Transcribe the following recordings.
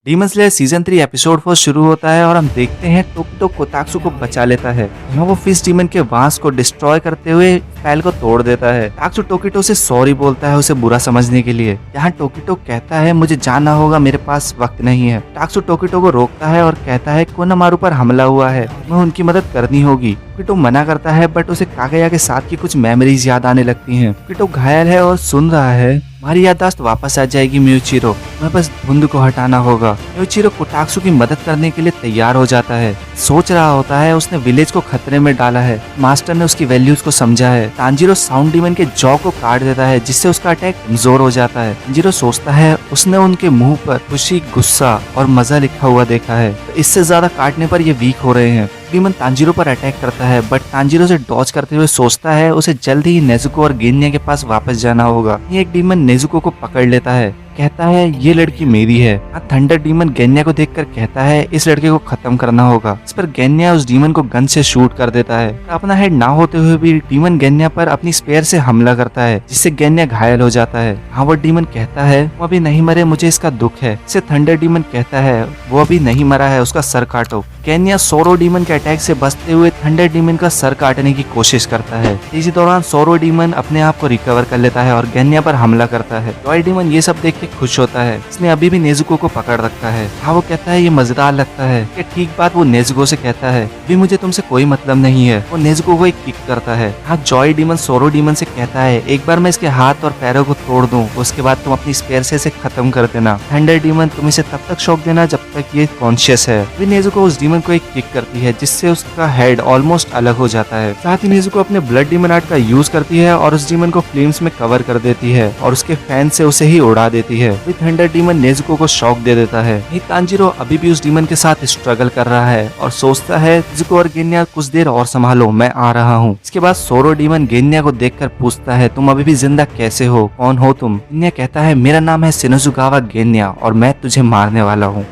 Demon slayer season 3 episode 4 शुरू होता है और हम देखते हैं टोकिटो कोतात्सु को बचा लेता है। यहाँ वो फिश डीमन के वांस को डिस्ट्रॉय करते हुए पैल को तोड़ देता है। टाक्सु टोकिटो से सॉरी बोलता है उसे बुरा समझने के लिए। यहाँ टोकिटो कहता है मुझे जाना होगा, मेरे पास वक्त नहीं है। टाक्सु टोकिटो को रोकता है और कहता है कोनामारू पर हमला हुआ है, तुम्हें उनकी मदद करनी होगी। टोकिटो मना करता है बट उसे कागया के साथ की कुछ मेमोरीज याद आने लगती हैं। टोकिटो घायल है और सुन रहा है हमारी याददाश्त वापस आ जाएगी म्यूचिरो, तुम्हें बस धुंध को हटाना होगा। म्यूचिरो कोतात्सु की मदद करने के लिए तैयार हो जाता है। सोच रहा होता है उसने विलेज को खतरे में डाला है, मास्टर ने उसकी वैल्यूज को समझा है। तांजीरो साउंड डीमन के जॉ को काट देता है जिससे उसका अटैक कमजोर हो जाता है। तांजीरो सोचता है उसने उनके मुंह पर खुशी, गुस्सा और मजा लिखा हुआ देखा है, तो इससे ज्यादा काटने पर ये वीक हो रहे हैं। डीमन तांजीरो पर अटैक करता है बट तांजीरो से डॉज करते हुए सोचता है उसे जल्द ही नेजुको और गेन्या के पास वापस जाना होगा। ये एक डीमन नेजुको को पकड़ लेता है, कहता है ये लड़की मेरी है। थंडर डीमन गेन्या को देखकर कहता है इस लड़के को खत्म करना होगा। इस पर गेन्या उस डीमन को गन से शूट कर देता है। अपना हेड ना होते हुए भी डीमन गेन्या पर अपनी स्पेयर से हमला करता है जिससे गेन्या घायल हो जाता है। हाँ वो डीमन कहता है वो अभी नहीं मरे, मुझे इसका दुख है। इससे थंडर डीमन कहता है वो अभी नहीं मरा है, उसका सर काटो। गेन्या सोरो डीमन के अटैक से बचते हुए थंडर डीमन का सर काटने की कोशिश करता है। इसी दौरान सोरो डीमन अपने आप को रिकवर कर लेता है और गेन्या पर हमला करता है। जॉय डीमन ये सब देख के खुश होता है, इसने अभी भी नेजुको को पकड़ रखा है। हाँ वो कहता है ये मजेदार लगता है। ये ठीक बात वो नेजुको से कहता है अभी मुझे तुमसे कोई मतलब नहीं है। वो नेजुको को एक किक करता है। हाँ जॉय डीमन सोरो डीमन से कहता है एक बार मैं इसके हाथ और पैरों को तोड़ दूं, उसके बाद तुम अपनी स्पेयर से इसे खत्म कर देना। थंडर डीमन तुम इसे तब तक शॉक देना जब तक ये कॉन्शियस है। अभी नेजुको उस डीमन को एक किक करती है जिससे उसका हेड ऑलमोस्ट अलग हो जाता है। साथ ही नेजुको अपने ब्लड डीमन आर्ट का यूज करती है और उस डीमन को फ्लेम्स में कवर कर देती है और उसके फैन से उसे ही उड़ा देती है। थंडर डीमन नेजुको को शॉक दे देता है। तांजीरो अभी भी उस डीमन के साथ स्ट्रगल कर रहा है और सोचता है नेजुको और गेन्या कुछ देर और संभालो, मैं आ रहा हूँ। इसके बाद सोरो डीमन गेन्या को देखकर पूछता है तुम अभी भी जिंदा कैसे हो, कौन हो तुम? गेन्या कहता है मेरा नाम है शिनोजुगावा गेन्या और मैं तुझे मारने वाला हूँ।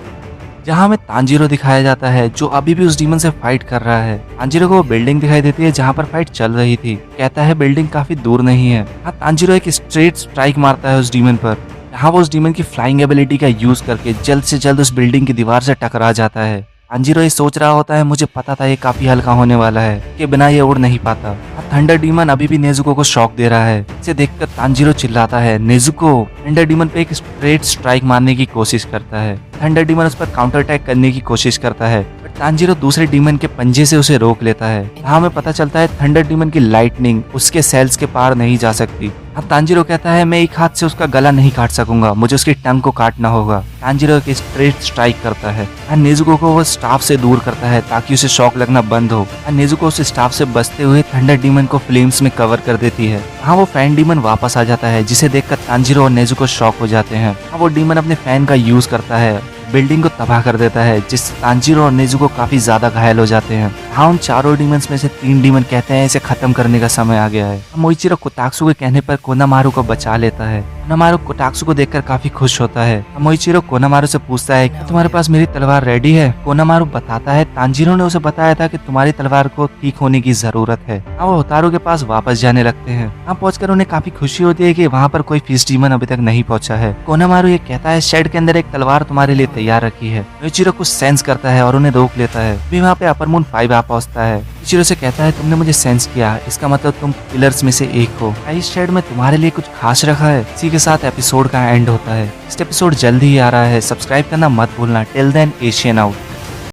जहाँ हमें तांजीरो दिखाया जाता है जो अभी भी उस डीमन से फाइट कर रहा है। तांजीरो को वो बिल्डिंग दिखाई देती है जहाँ पर फाइट चल रही थी। कहता है बिल्डिंग काफी दूर नहीं है। तांजीरो एक स्ट्रेट स्ट्राइक मारता है उस डीमन पर। यहाँ वो उस डीमन की फ्लाइंग एबिलिटी का यूज करके जल्द से जल्द उस बिल्डिंग की दीवार से टकरा जाता है। तांजीरो ये सोच रहा होता है मुझे पता था ये काफी हल्का होने वाला है, के बिना ये उड़ नहीं पाता। थंडर डीमन अभी भी नेजुको को शॉक दे रहा है। इसे देखकर तांजीरो चिल्लाता है नेजुको। थंडर डीमन पे एक स्ट्रेट स्ट्राइक मारने की कोशिश करता है। थंडर डीमन उस पर काउंटर अटैक करने की कोशिश करता है बट तांजीरो दूसरे डीमन के पंजे से उसे रोक लेता है। यहाँ हमें पता चलता है थंडर डीमन की लाइटनिंग उसके सेल्स के पार नहीं जा सकती। अब तांजीरो कहता है मैं एक हाथ से उसका गला नहीं काट सकूंगा, मुझे उसकी टंग को काटना होगा। तांजीरो एक स्ट्रेट स्ट्राइक करता है। नेजुको को वो स्टाफ से दूर करता है ताकि उसे शॉक लगना बंद हो। नेजुको उस स्टाफ से बचते हुए थंडर डीमन को फ्लेम्स में कवर कर देती है। हाँ वो फैन डीमन वापस आ जाता है जिसे देखकर तांजीरो और नेजुको शॉक हो जाते हैं। हाँ वो डीमन अपने फैन का यूज करता है, बिल्डिंग को तबाह कर देता है जिससे तांजीरो और नेजुको काफी ज्यादा घायल हो जाते हैं। हाँ उन चारों डीमंस में से 3 डीमन कहते हैं इसे खत्म करने का समय आ गया है। मोइचिरो कोतात्सु के कहने पर कोनामारू को बचा लेता है। कोनामारू कोतात्सु को देखकर काफी खुश होता है। मोइचिरो कोनामारू से पूछता है क्या तुम्हारे पास मेरी तलवार रेडी है? कोनामारू बताता है तांजीरो ने उसे बताया था कि तुम्हारी तलवार को ठीक होने की जरूरत है। हाँ वो होतारू के पास वापस जाने लगते हैं। वहाँ पहुंचकर उन्हें काफी खुशी होती है कि वहाँ पर कोई फिश डीमन अभी तक नहीं पहुंचा है। कोनामारू ये कहता है शेड के अंदर एक तलवार तुम्हारे लिए तैयार रखी है। मोइचिरो कुछ सेंस करता है और उन्हें रोक लेता है। भी वहाँ पे अपर मून 5 आ पहुंचता है। मोइचिरो से कहता है तुमने मुझे सेंस किया, इसका मतलब तुम पिलर्स में से एक हो। इस शेड में तुम्हारे लिए कुछ खास रखा है। इसी के साथ एपिसोड का एंड होता है। नेक्स्ट एपिसोड जल्दी ही आ रहा है, सब्सक्राइब करना मत भूलना। Till then Asian out.